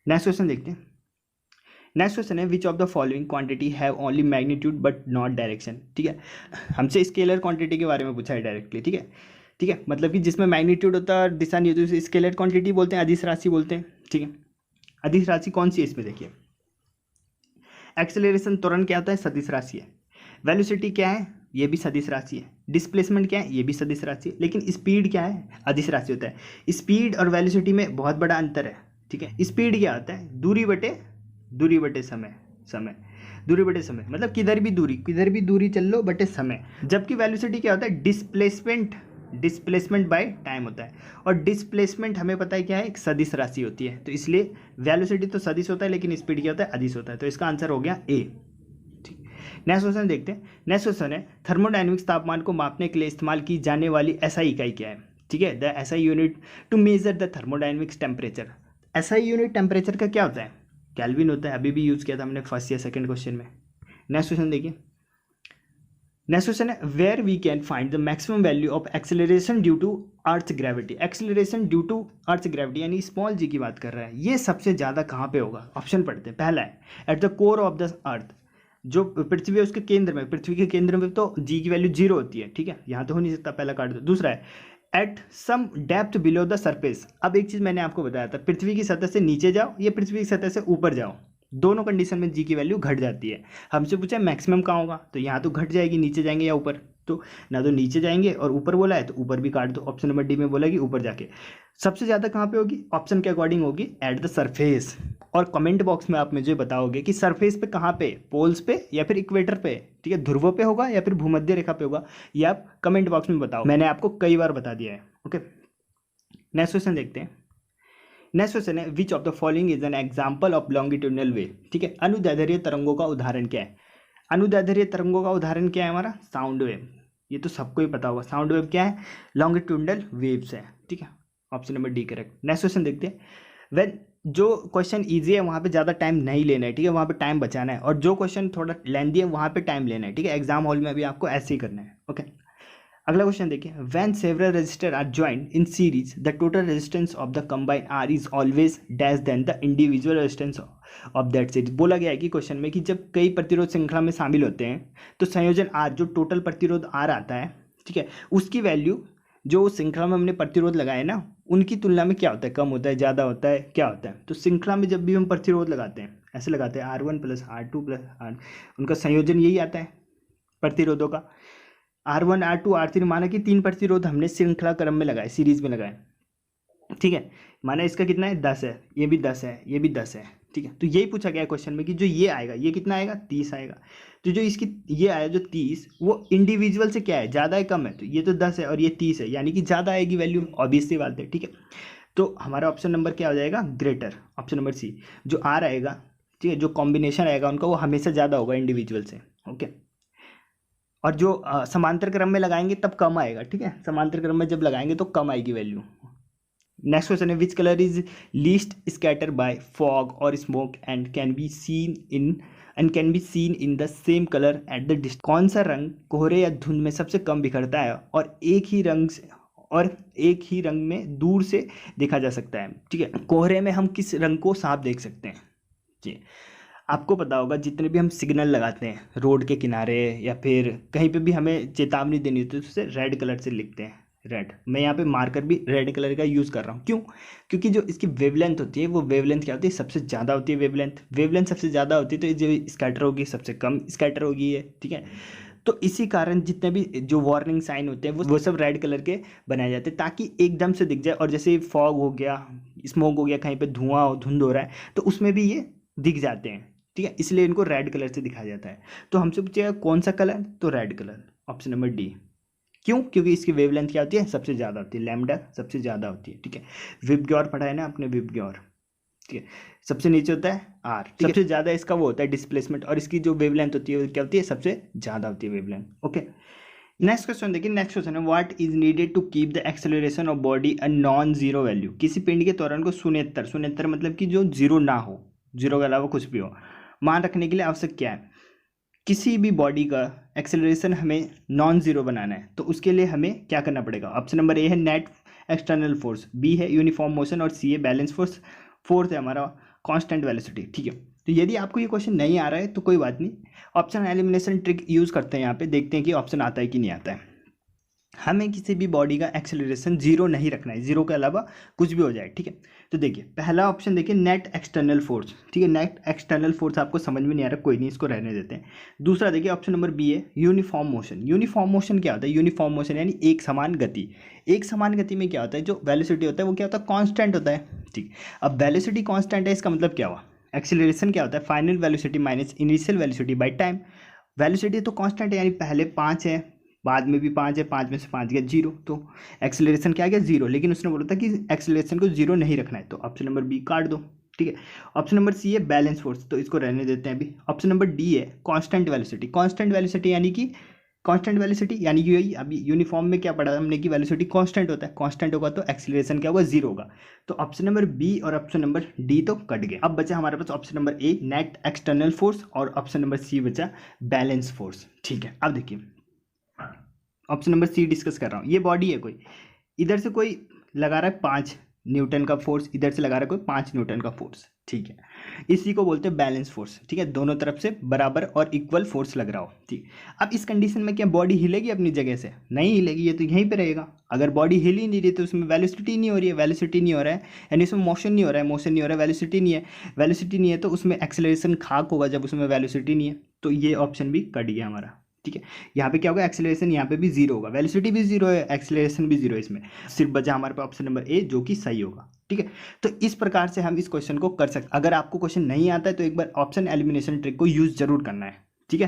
नेक्स्ट क्वेश्चन देखते हैं। नेक्स्ट क्वेश्चन है which of the following quantity have only magnitude but not direction, ठीक है। हमसे स्केलर क्वांटिटी के बारे में पूछा है डायरेक्टली, ठीक है। ठीक है, मतलब कि जिसमें मैग्नीट्यूड होता है और दिशा नहीं होती उसे स्केलर क्वांटिटी बोलते हैं, अदिश राशि बोलते हैं, ठीक है। अदिश राशि कौन सी है इसमें देखिए, एक्सेलरेशन त्वरण क्या होता है, सदिश राशि है। वेलोसिटी क्या है, ये भी सदिश राशि है। डिस्प्लेसमेंट क्या है, ये भी सदिश राशि है। लेकिन स्पीड क्या है, अदिश राशि होता है। स्पीड और वेलोसिटी में बहुत बड़ा अंतर है, ठीक है। स्पीड क्या होता है, दूरी बटे समय, दूरी बटे समय, मतलब किधर भी दूरी चल लो बटे समय। जबकि वेलोसिटी क्या होता है, डिस्प्लेसमेंट बाय टाइम होता है। और डिस्प्लेसमेंट हमें पता है क्या है, एक सदिश राशि होती है। तो इसलिए वेलोसिटी तो सदिश होता है, लेकिन स्पीड क्या होता है, अदिश होता है। तो इसका आंसर हो गया ए, ठीक। नेक्स्ट क्वेश्चन देखते हैं। नेक्स्ट क्वेश्चन है थर्मोडायनेमिक्स तापमान को मापने के लिए इस्तेमाल की जाने वाली एसआई इकाई क्या है, ठीक है। The SI unit to measure the thermodynamics temperature. SI unit temperature का क्या होता है, केल्विन होता है। अभी भी यूज किया था हमने फर्स्ट या सेकंड क्वेश्चन में। नेक्स्ट क्वेश्चन देखिए। नेक्स्ट क्वेश्चन है where we can find the maximum value of acceleration due to earth gravity. Acceleration due to earth gravity यानी स्मॉल जी की बात कर रहा है, ये सबसे ज़्यादा कहाँ पे होगा। ऑप्शन पढ़ते हैं। पहला है at the core of the earth, जो पृथ्वी है उसके केंद्र में, पृथ्वी के केंद्र में तो जी की वैल्यू 0 होती है, ठीक है। यहाँ तो हो नहीं सकता, पहला काट दो। दूसरा है at some depth below the surface. अब एक चीज़ मैंने आपको बताया था, पृथ्वी की सतह से नीचे जाओ या पृथ्वी की सतह से ऊपर जाओ, दोनों कंडीशन में जी की वैल्यू घट जाती है। हमसे पूछा मैक्सिमम कहाँ होगा, तो यहाँ तो घट जाएगी, नीचे जाएंगे या ऊपर, तो ना तो नीचे जाएंगे, और ऊपर बोला है तो ऊपर भी काट दो। ऑप्शन नंबर डी में बोला कि ऊपर जाके। सबसे ज़्यादा कहाँ पे होगी, ऑप्शन के अकॉर्डिंग होगी एट द सरफेस। और कमेंट बॉक्स में आप मुझे बताओगे कि सरफेस पे कहाँ पे, पोल्स पे या फिर इक्वेटर पे, ठीक है, ध्रुवों पे होगा या फिर भूमध्य रेखा पे होगा, ये आप कमेंट बॉक्स में बताओ। मैंने आपको कई बार बता दिया है, ओके। नेक्स्ट क्वेश्चन देखते हैं। नेक्स्ट क्वेश्चन है which of the following is an example of longitudinal wave, ठीक है। अनुदैर्ध्य तरंगों का उदाहरण क्या है। अनुदैर्ध्य तरंगों का उदाहरण क्या है हमारा, साउंड वेव। ये तो सबको ही पता होगा, साउंड वेव क्या है, लॉन्गिट्यूडनल वेव्स है, ठीक है। Option number D correct. Next question देखते हैं। वेन जो क्वेश्चन ईजी है वहाँ पे ज़्यादा टाइम नहीं लेना है, ठीक है, वहाँ पे टाइम बचाना है। और जो क्वेश्चन थोड़ा लेंदी है वहाँ पे टाइम लेना है, ठीक है। एग्जाम हॉल में भी आपको ऐसे ही करना है, ओके। अगला क्वेश्चन देखिए। When several resistor are joined in series the total resistance of the combined R is always dash than the individual resistance of that series. बोला गया है कि क्वेश्चन में कि जब कई प्रतिरोध श्रृंखला में शामिल होते हैं तो संयोजन आर, जो टोटल प्रतिरोध आर आता है, ठीक है, उसकी वैल्यू जो श्रृंखला में हमने प्रतिरोध लगाए ना उनकी तुलना में क्या होता है, कम होता है, ज़्यादा होता है, क्या होता है। तो श्रृंखला में जब भी हम प्रतिरोध लगाते हैं ऐसे लगाते हैं R1 + R2 + R, उनका संयोजन यही आता है प्रतिरोधों का। R1 R2 R3 माना कि 3 प्रतिरोध हमने श्रृंखला क्रम में लगाए, सीरीज में लगाए, ठीक है। माना इसका कितना है, 10 है, ये भी 10 है, ये भी 10 है, ठीक है। तो यही पूछा गया है क्वेश्चन में कि जो ये आएगा ये कितना आएगा, 30 आएगा। तो जो इसकी ये आया जो 30, वो इंडिविजुअल से क्या है, ज़्यादा है कम है, तो ये तो 10 है और ये 30 है, यानी कि ज़्यादा आएगी वैल्यू, ऑब्वियस सी बात है, ठीक है। तो हमारा ऑप्शन नंबर क्या हो जाएगा, ग्रेटर। ऑप्शन नंबर सी, जो आर आएगा, ठीक है, जो कॉम्बिनेशन आएगा उनका वो हमेशा ज़्यादा होगा इंडिविजुअल से, ओके। और जो समांतर क्रम में लगाएंगे तब कम आएगा, ठीक है, समांतर क्रम में जब लगाएंगे तो कम आएगी वैल्यू। नेक्स्ट क्वेश्चन है which colour is least scatter by fog और smoke and can be seen in the same colour at the distance. कौन सा रंग कोहरे या धुंध में सबसे कम बिखरता है और एक ही रंग में दूर से देखा जा सकता है, ठीक है। कोहरे में हम किस रंग को साफ देख सकते हैं जी, आपको पता होगा जितने भी हम सिग्नल लगाते हैं रोड के किनारे या फिर कहीं पे भी हमें चेतावनी देनी होती है तो उसे रेड कलर से लिखते हैं, रेड। मैं यहाँ पे मार्कर भी रेड कलर का यूज़ कर रहा हूँ, क्यों, क्योंकि जो इसकी वेवलेंथ होती है वो वेवलेंथ क्या होती है, सबसे ज़्यादा होती है वेवलेंथ सबसे ज़्यादा होती है, तो जो स्कैटर होगी सबसे कम स्कैटर होगी ये, ठीक है। तो इसी कारण जितने भी जो वार्निंग साइन होते हैं वो सब रेड कलर के बनाए जाते हैं ताकि एकदम से दिख जाए। और जैसे फॉग हो गया, स्मोक हो गया, कहीं पे धुआं हो, धुंध हो रहा है तो उसमें भी ये दिख जाते हैं, ठीक है, इसलिए इनको रेड कलर से दिखाया जाता है। तो हमसे पूछेगा कौन सा कलर, तो red colour, option number D. क्यों, क्योंकि इसकी वेवलेंथ क्या होती है, सबसे ज़्यादा होती है, लैम्डा सबसे ज़्यादा होती है, ठीक है। विबग्योर पढ़ा है ना आपने, विबग्योर, ठीक है, सबसे नीचे होता है आर, सबसे ज़्यादा इसका वो होता है डिस्प्लेसमेंट, और इसकी जो वेवलेंथ होती है क्या होती है, सबसे ज़्यादा होती है वेवलेंथ। ओके, नेक्स्ट क्वेश्चन देखिए, नेक्स्ट क्वेश्चन है what is needed to keep the acceleration of body a non zero value. किसी पिंड के त्वरण को शून्येतर, शून्येतर मतलब कि जो जीरो ना हो, जीरो के अलावा कुछ भी हो, मान रखने के लिए आवश्यक क्या है, किसी भी बॉडी का एक्सेलरेशन हमें नॉन जीरो बनाना है, तो उसके लिए हमें क्या करना पड़ेगा। ऑप्शन नंबर ए है नेट एक्सटर्नल फोर्स, बी है यूनिफॉर्म मोशन, और सी है बैलेंस फोर्स, फोर्थ है हमारा कांस्टेंट वेलोसिटी। ठीक है, तो यदि आपको ये क्वेश्चन नहीं आ रहा है तो कोई बात नहीं, ऑप्शन एलिमिनेशन ट्रिक यूज़ करते हैं यहाँ पे, देखते हैं कि ऑप्शन आता है कि नहीं आता है। हमें किसी भी बॉडी का एक्सेलरेशन जीरो नहीं रखना है, जीरो के अलावा कुछ भी हो जाए। ठीक है, तो देखिए पहला ऑप्शन देखिए नेट एक्सटर्नल फोर्स। ठीक है, नेट एक्सटर्नल फोर्स आपको समझ में नहीं आ रहा, कोई नहीं, इसको रहने देते हैं। दूसरा देखिए ऑप्शन नंबर बी है यूनिफॉर्म मोशन। यूनिफॉर्म मोशन क्या होता है, यूनिफॉर्म मोशन यानी एक समान गति। एक समान गति में क्या होता है, जो वेलोसिटी होता है वो क्या होता है, कॉन्स्टेंट होता है। ठीक, अब वेलोसिटी कॉन्स्टेंट है, इसका मतलब क्या हुआ, एक्सेलरेशन क्या होता है, final velocity minus initial velocity by time. Velocity तो कांस्टेंट है, यानी पहले 5 है, बाद में भी 5 है, 5 में से 5 गया 0, तो एक्सेलरेशन क्या गया 0। लेकिन उसने बोला था कि एक्सेलरेशन को 0 नहीं रखना है, तो ऑप्शन नंबर बी काट दो। ठीक है, ऑप्शन नंबर सी है बैलेंस फोर्स, तो इसको रहने देते हैं अभी। ऑप्शन नंबर डी है कांस्टेंट वेलोसिटी। कांस्टेंट वेलोसिटी यानी कि कांस्टेंट वेलोसिटी यानी कि यही अभी यूनिफॉर्म में क्या पढ़ा हमने कि वेलोसिटी कांस्टेंट होता है, कांस्टेंट होगा तो एक्सेलरेशन क्या होगा, 0 होगा। तो ऑप्शन नंबर बी और ऑप्शन नंबर डी तो कट गए। अब बचा हमारे पास option number A net external force, और ऑप्शन नंबर सी बचा बैलेंस फोर्स। ठीक है, अब देखिए ऑप्शन नंबर सी डिस्कस कर रहा हूँ। ये बॉडी है कोई, इधर से कोई लगा रहा है 5 न्यूटन का फोर्स, इधर से लगा रहा है कोई 5 न्यूटन का फोर्स। ठीक है, इसी को बोलते हैं बैलेंस फोर्स। ठीक है, दोनों तरफ से बराबर और इक्वल फोर्स लग रहा हो। ठीक, अब इस कंडीशन में क्या बॉडी हिलेगी अपनी जगह से, नहीं हिलेगी, ये तो यहीं पे रहेगा। अगर बॉडी हिल ही नहीं रही तो उसमें वेलोसिटी नहीं हो रही है, वेलोसिटी नहीं हो रहा है यानी उसमें मोशन नहीं हो रहा है, मोशन नहीं हो रहा है, वेलोसिटी नहीं है, वेलोसिटी नहीं है तो उसमें एक्सेलरेशन खाक होगा जब उसमें वेलोसिटी नहीं है। तो ये ऑप्शन भी कट गया हमारा। ठीक है, यहाँ पे क्या होगा, एक्सेलरेशन यहाँ पे भी 0 होगा, वेलोसिटी भी 0 है, एक्सेलरेशन भी 0 है, इसमें सिर्फ बचा हमारे पास ऑप्शन नंबर ए जो कि सही होगा। ठीक है, तो इस प्रकार से हम इस क्वेश्चन को कर सकते। अगर आपको क्वेश्चन नहीं आता है तो एक बार ऑप्शन एलिमिनेशन ट्रिक को यूज जरूर करना है। ठीक है,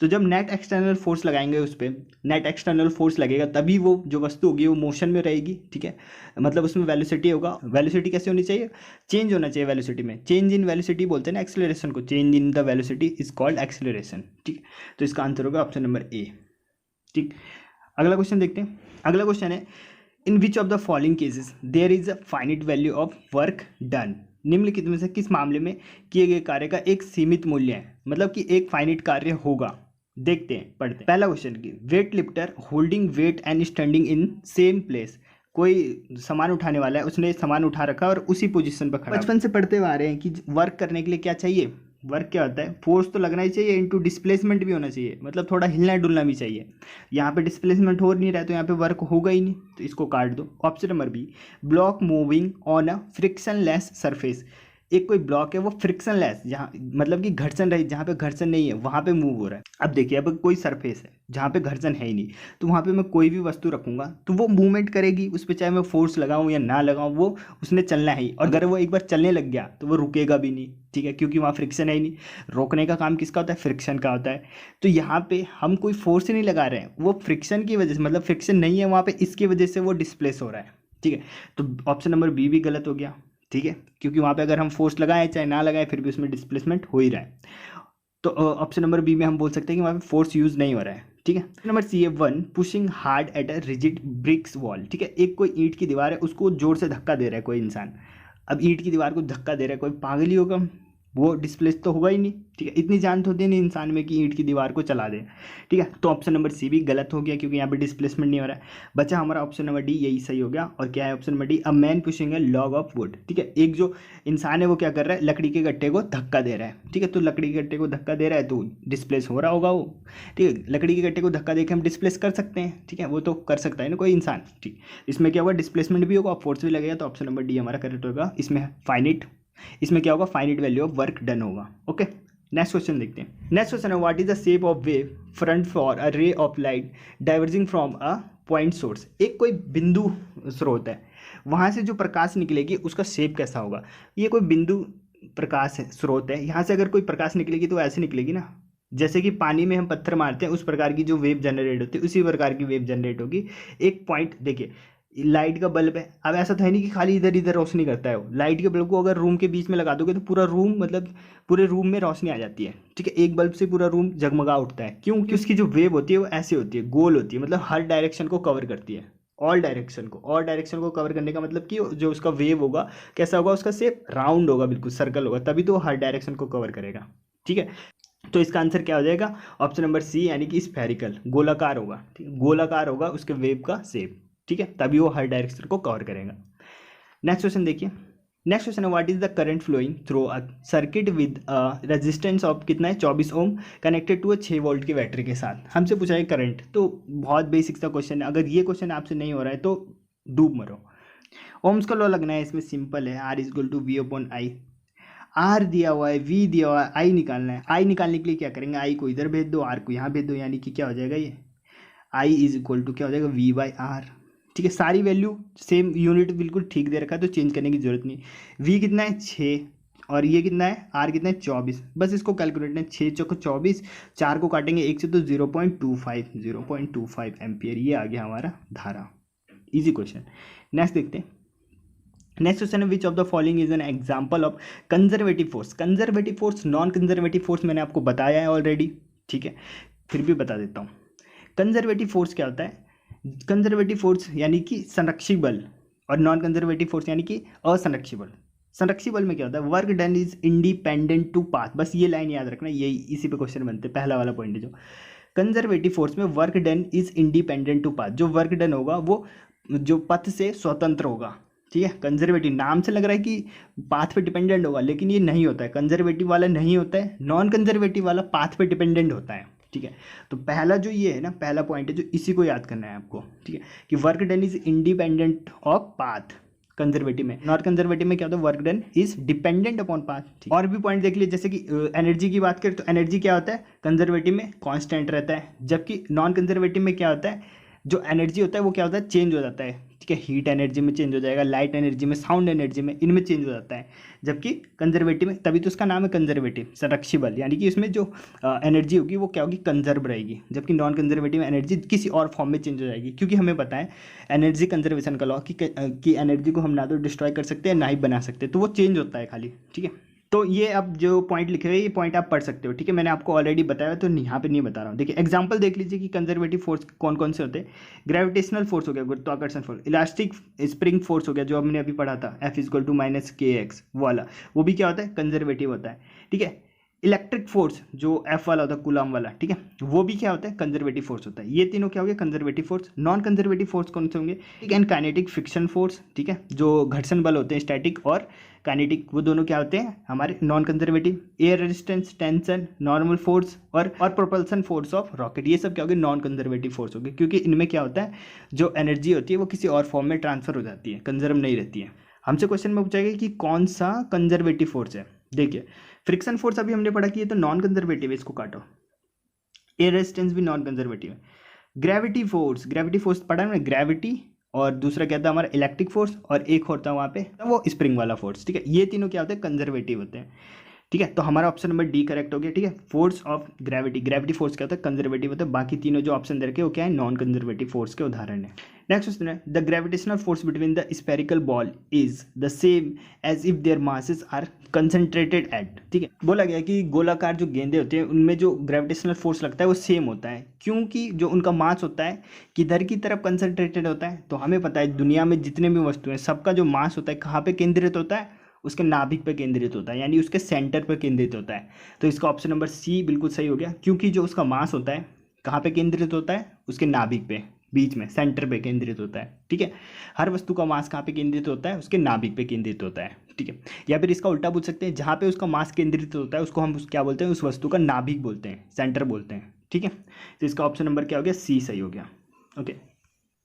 तो जब नेट एक्सटर्नल फोर्स लगाएंगे उस पर, नेट एक्सटर्नल फोर्स लगेगा तभी वो जो वस्तु होगी वो मोशन में रहेगी। ठीक है, मतलब उसमें वेलोसिटी होगा। वेलोसिटी कैसे होनी चाहिए, चेंज होना चाहिए वेलोसिटी में, चेंज इन वेलोसिटी बोलते हैं ना एक्सेलरेशन को, change in the velocity is called acceleration. ठीक, तो इसका आंसर होगा ऑप्शन नंबर ए। ठीक, अगला क्वेश्चन देखते हैं। अगला क्वेश्चन है in which of the following cases there is a finite value of work done. निम्नलिखित में से किस मामले में किए गए कार्य का एक सीमित मूल्य है, मतलब कि एक फाइनिट कार्य होगा। देखते हैं, पढ़ते हैं। पहला क्वेश्चन की weight lifter holding weight and standing in same place. कोई सामान उठाने वाला है, उसने सामान उठा रखा और उसी पोजीशन पर खड़ा। बचपन से पढ़ते हुए आ रहे हैं कि वर्क करने के लिए क्या चाहिए, वर्क क्या होता है, फोर्स तो लगना ही चाहिए, इनटू डिस्प्लेसमेंट भी होना चाहिए, मतलब थोड़ा हिलना डुलना भी चाहिए। यहाँ पे डिस्प्लेसमेंट हो नहीं रहा है तो यहाँ पे वर्क होगा ही नहीं, तो इसको काट दो। Option number B block moving on a frictionless surface. एक कोई ब्लॉक है वो फ्रिक्शन लेस, जहाँ मतलब कि घर्षण रही, जहाँ पे घर्षण नहीं है वहाँ पे मूव हो रहा है। अब देखिए, अब कोई सरफेस है जहाँ पे घर्षण है ही नहीं, तो वहाँ पे मैं कोई भी वस्तु रखूँगा तो वो मूवमेंट करेगी, उस पर चाहे मैं फोर्स लगाऊँ या ना लगाऊँ, वो उसने चलना है ही। और अगर वो एक बार चलने लग गया तो वो रुकेगा भी नहीं। ठीक है, क्योंकि वहाँ फ्रिक्शन है ही नहीं। रोकने का काम किसका होता है, फ्रिक्शन का होता है। तो यहाँ पे हम कोई फोर्स नहीं लगा रहे हैं, वो फ्रिक्शन की वजह से, मतलब फ्रिक्शन नहीं है वहाँ पे, इसकी वजह से वो डिस्प्लेस हो रहा है। ठीक है, तो ऑप्शन नंबर बी भी गलत हो गया। ठीक है, क्योंकि वहाँ पे अगर हम फोर्स लगाएं चाहे ना लगाएं फिर भी उसमें डिस्प्लेसमेंट हो ही रहा है। तो ऑप्शन नंबर बी में हम बोल सकते हैं कि वहाँ पे फोर्स यूज नहीं हो रहा है। ठीक है, नंबर सी है 1 pushing hard at a rigid bricks wall. ठीक है, एक कोई ईंट की दीवार है, उसको जोर से धक्का दे रहा है कोई इंसान। अब ईंट की दीवार को धक्का दे रहा है कोई, पागल ही होगा, वो डिस्प्लेस तो होगा ही नहीं। ठीक है, इतनी जान तो होती नहीं इंसान में कि ईंट की दीवार को चला दे। ठीक है, तो ऑप्शन नंबर सी भी गलत हो गया क्योंकि यहाँ पे डिस्प्लेसमेंट नहीं हो रहा है। बचा हमारा ऑप्शन नंबर डी, यही सही हो गया। और क्या है option number D, a man pushing A log of would. ठीक है, एक जो इंसान है वो क्या कर रहा है, लकड़ी के गट्टे को धक्का दे रहा है। ठीक है, तो लकड़ी के गट्टे को धक्का दे रहा है तो डिस्प्लेस हो रहा होगा वो। ठीक है, लकड़ी के गट्टे को धक्का देकर हम डिस्प्लेस कर सकते हैं। ठीक है, वो तो कर सकता है ना कोई इंसान। ठीक, इसमें क्या होगा, डिस्प्लेसमेंट भी होगा और फोर्स भी लगेगा, तो ऑप्शन नंबर डी हमारा करेक्ट होगा। इसमें फाइनिट, इसमें क्या होगा, finite value of work done होगा। ओके, नेक्स्ट क्वेश्चन देखते हैं। नेक्स्ट क्वेश्चन है what is the shape of wave front for a ray of light diverging from a point source. एक कोई बिंदु स्रोत है, वहाँ से जो प्रकाश निकलेगी उसका शेप कैसा होगा। ये कोई बिंदु प्रकाश है, स्रोत है, यहाँ से अगर कोई प्रकाश निकलेगी तो ऐसे निकलेगी ना, जैसे कि पानी में हम पत्थर मारते हैं उस प्रकार की जो वेव जनरेट होती है, उसी प्रकार की वेव जनरेट होगी। एक पॉइंट देखिए, लाइट का बल्ब है, अब ऐसा तो है नहीं कि खाली इधर इधर रोशनी करता है वो। लाइट के बल्ब को अगर रूम के बीच में लगा दोगे तो पूरा रूम मतलब पूरे रूम में रोशनी आ जाती है, ठीक है। एक बल्ब से पूरा रूम जगमगा उठता है, क्योंकि उसकी जो वेव होती है वो ऐसे होती है, गोल होती है, मतलब हर डायरेक्शन को कवर करती है। ऑल डायरेक्शन को कवर करने का मतलब कि जो उसका वेव होगा कैसा होगा, उसका शेप राउंड होगा, बिल्कुल सर्कल होगा, तभी तो वो हर डायरेक्शन को कवर करेगा, ठीक है। तो इसका आंसर क्या हो जाएगा, ऑप्शन नंबर सी, यानी कि स्फेरिकल, गोलाकार होगा, ठीक है, गोलाकार होगा उसके वेव का शेप, ठीक है, तभी वो हर डायरेक्शन को कवर करेगा। नेक्स्ट क्वेश्चन देखिए। नेक्स्ट क्वेश्चन है, what is the current flowing through a circuit with resistance of कितना है 24 ओम कनेक्टेड टू 6 वोल्ट की बैटरी के साथ। हमसे पूछा है करंट, तो बहुत बेसिक सा क्वेश्चन है, अगर ये क्वेश्चन आपसे नहीं हो रहा है तो डूब मरो। ओम्स का लॉ लगना है, इसमें सिंपल है, R is equal to V upon I. R दिया हुआ है, वी दिया हुआ है, आई निकालना है। आई निकालने के लिए क्या करेंगे, आई को इधर भेज दो, आर को यहाँ भेज दो, यानी कि क्या हो जाएगा, ये आई इज इक्वल टू क्या हो जाएगा, वी बाई आर, ठीक है। सारी वैल्यू सेम, यूनिट बिल्कुल ठीक दे रखा है तो चेंज करने की जरूरत नहीं। वी कितना है 6 और ये कितना है आर कितना है 24, बस इसको कैलकुलेट है, 6 चौक 24, 4 को काटेंगे 1 से तो 0.25 एम्पियर, ये आ गया हमारा धारा। Easy question. नेक्स्ट देखते हैं। नेक्स्ट क्वेश्चन है, which of the following is an example of conservative force. Conservative force, non conservative force मैंने आपको बताया है ऑलरेडी, ठीक है, फिर भी बता देता हूँ। कंजर्वेटिव फोर्स क्या होता है, कंजर्वेटिव फोर्स यानी कि संरक्षी बल, और नॉन कंजर्वेटिव फोर्स यानी कि असंरक्षी बल। संरक्षी बल में क्या होता है, work done is independent to path, बस ये लाइन याद रखना, यही इसी पे क्वेश्चन बनते हैं, पहला वाला पॉइंट है जो कंजर्वेटिव फोर्स में work done is independent to path, जो वर्क डन होगा वो जो पथ से स्वतंत्र होगा, ठीक है। कंजर्वेटिव नाम से लग रहा है कि पाथ पे डिपेंडेंट होगा, लेकिन ये नहीं होता है, कंजर्वेटिव वाला नहीं होता है, नॉन कंजर्वेटिव वाला पाथ पे डिपेंडेंट होता है, ठीक है। तो पहला जो ये है ना, पहला पॉइंट है जो इसी को याद करना है आपको, ठीक है, कि work done is independent of path conservative में। नॉट कंजर्वेटिव में क्या होता है, work done is dependent upon path. और भी पॉइंट देख लीजिए, जैसे कि एनर्जी की बात करें तो एनर्जी क्या होता है, कंजर्वेटिव में कांस्टेंट रहता है, जबकि नॉन कंजर्वेटिव में क्या होता है, जो एनर्जी होता है वो क्या होता है, चेंज हो जाता है, ठीक है। हीट एनर्जी में चेंज हो जाएगा, लाइट एनर्जी में, साउंड एनर्जी में, इनमें चेंज हो जाता है, जबकि कंजर्वेटिव में, तभी तो उसका नाम है कंजर्वेटिव, संरक्षी बल, यानी कि इसमें जो एनर्जी होगी वो क्या होगी, कंजर्व रहेगी, जबकि नॉन कंजर्वेटिव में एनर्जी किसी और फॉर्म में चेंज हो जाएगी, क्योंकि हमें पता है एनर्जी कंजर्वेशन का लॉ कि एनर्जी को हम ना तो डिस्ट्रॉय कर सकते हैं ना ही बना सकते, तो वो चेंज होता है खाली, ठीक है। तो ये अब जो पॉइंट लिखे हुए ये पॉइंट आप पढ़ सकते हो, ठीक है, मैंने आपको ऑलरेडी बताया तो यहाँ पे नहीं बता रहा हूँ। देखिए एग्जांपल देख लीजिए कि कंजर्वेटिव फोर्स कौन कौन से होते हैं। ग्रेविटेशनल फोर्स हो गया, गुरुत्वाकर्षण फोर्स, इलास्टिक स्प्रिंग फोर्स हो गया जो हमने अभी पढ़ा था, F इक्वल टू माइनस के एक्स वाला, वो भी क्या होता है, कंजर्वेटिव होता है, ठीक है। इलेक्ट्रिक फोर्स जो F वाला होता है, कूलम वाला, ठीक है, वो भी क्या होता है, कंजर्वेटिव फोर्स होता है। ये तीनों क्या हो गया, conservative force. Non conservative force कौन से होंगे, ठीक है, काइनेटिक फ्रिक्शन फोर्स, ठीक है, जो घर्षण बल होते हैं स्टैटिक और काइनेटिक, वो दोनों क्या होते हैं हमारे non conservative. Air resistance, tension, normal force और प्रोपल्सन फोर्स ऑफ रॉकेट, ये सब क्या हो गए, नॉन कंजर्वेटिव फोर्स हो गए, क्योंकि इनमें क्या होता है, जो एनर्जी होती है वो किसी और फॉर्म में ट्रांसफर हो जाती है, कंजर्व नहीं रहती है। हमसे क्वेश्चन में पूछेगा कि कौन सा कंजर्वेटिव फोर्स है। देखिए फ्रिक्शन फोर्स अभी हमने पढ़ा कि ये तो नॉन कंजर्वेटिव है, इसको काटो। एयर रेजिस्टेंस भी नॉन कंजर्वेटिव है। ग्रेविटी फोर्स पढ़ा है ना, ग्रेविटी, और दूसरा क्या था हमारा इलेक्ट्रिक फोर्स, और एक होता है वहाँ पे वो स्प्रिंग वाला फोर्स, ठीक है। ये तीनों क्या होते हैं, कंजर्वेटिव होते हैं, ठीक है। तो हमारा ऑप्शन नंबर डी करेक्ट हो गया, ठीक है। फोर्स ऑफ ग्रेविटी फोर्स क्या होता है, कंजर्वेटिव होता है, बाकी तीनों जो ऑप्शन दे रखे वो क्या है, नॉन कंजर्वेटिव फोर्स के उदाहरण है। नेक्स्ट क्वेश्चन है, the gravitational force between the spherical ball is the same as if their masses are concentrated at, ठीक है। बोला गया कि गोलाकार जो गेंदे होते हैं उनमें जो ग्रेविटेशनल फोर्स लगता है वो सेम होता है, क्योंकि जो उनका मास होता है किधर की तरफ कंसंट्रेटेड होता है। तो हमें पता है दुनिया में जितने भी वस्तु हैं सबका जो मास होता है कहाँ पे केंद्रित होता है, उसके नाभिक पे केंद्रित होता है, यानी उसके सेंटर पर केंद्रित होता है। तो इसका ऑप्शन नंबर सी बिल्कुल सही हो गया, क्योंकि जो उसका मास होता है कहाँ पे केंद्रित होता है, उसके नाभिक पे, बीच में सेंटर पे केंद्रित होता है, ठीक है। हर वस्तु का मास कहाँ पे केंद्रित होता है, उसके नाभिक पे केंद्रित होता है, ठीक है। या फिर इसका उल्टा पूछ सकते हैं, जहाँ पे उसका मास केंद्रित होता है उसको हम क्या बोलते हैं, उस वस्तु का नाभिक बोलते हैं, सेंटर बोलते हैं, ठीक है। तो इसका ऑप्शन नंबर क्या हो गया, सी सही हो गया, ओके।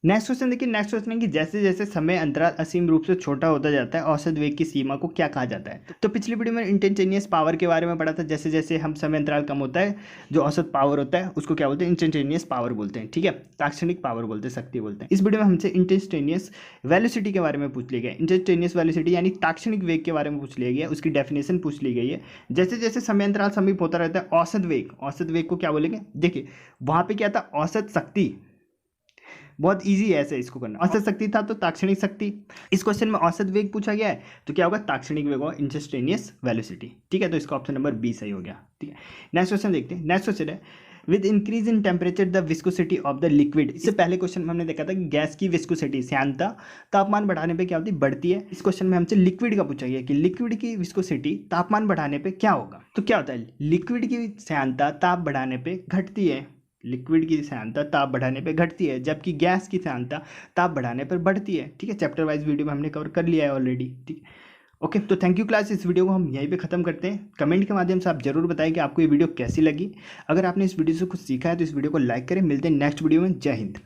नेक्स्ट क्वेश्चन देखिए, नेक्स्ट क्वेश्चन है कि जैसे जैसे समय अंतराल असीम रूप से छोटा होता जाता है औसत वेग की सीमा को क्या कहा जाता है। तो पिछली वीडियो में इंस्टेंटेनियस पावर के बारे में पढ़ा था, जैसे जैसे हम समय अंतराल कम होता है जो औसत पावर होता है उसको क्या बोलते हैं, इंस्टेंटेनियस पावर बोलते हैं, ठीक है, ताक्षणिक पावर बोलते हैं, शक्ति बोलते हैं। इस वीडियो में हमसे इंस्टेंटेनियस वेलोसिटी के बारे में पूछ लिया गया। इंस्टेंटेनियस वेलोसिटी यानी ताक्षणिक वेग के बारे में पूछ लिया गया, उसकी डेफिनेशन पूछ ली गई है। जैसे जैसे समय अंतराल समीप होता रहता है औसत वेग को क्या बोलेंगे, देखिए वहाँ पे क्या था, औसत शक्ति, बहुत ईजी है ऐसे इसको करना। औसत शक्ति था तो ताक्षणिक शक्ति, इस क्वेश्चन में औसत वेग पूछा गया है तो क्या होगा, ताक्षणिक वेग और इंस्टेंटेनियस वेलोसिटी। ठीक है, तो इसका ऑप्शन नंबर बी सही हो गया। ठीक है, नेक्स्ट क्वेश्चन देखते हैं। नेक्स्ट क्वेश्चन है with increase in temperature the viscosity of the liquid. इससे पहले क्वेश्चन में हमने देखा था कि गैस की विस्कोसिटी श्यानता तापमान बढ़ाने पे क्या होती है, बढ़ती है। इस क्वेश्चन में हमसे लिक्विड का पूछा गया कि लिक्विड की विस्कोसिटी तापमान बढ़ाने पे क्या होगा। तो क्या होता है, लिक्विड की श्यानता ताप बढ़ाने पे घटती है, लिक्विड की श्यानता ताप बढ़ाने पे घटती है, जबकि गैस की श्यानता ताप बढ़ाने पर बढ़ती है। ठीक है, चैप्टर वाइज वीडियो में हमने कवर कर लिया है ऑलरेडी। ठीक है, ओके, तो थैंक यू क्लास। इस वीडियो को हम यहीं पे ख़त्म करते हैं। कमेंट के माध्यम से आप जरूर बताएं कि आपको ये वीडियो कैसी लगी। अगर आपने इस वीडियो से कुछ सीखा है तो इस वीडियो को लाइक करें। मिलते हैं नेक्स्ट वीडियो में। जय हिंद।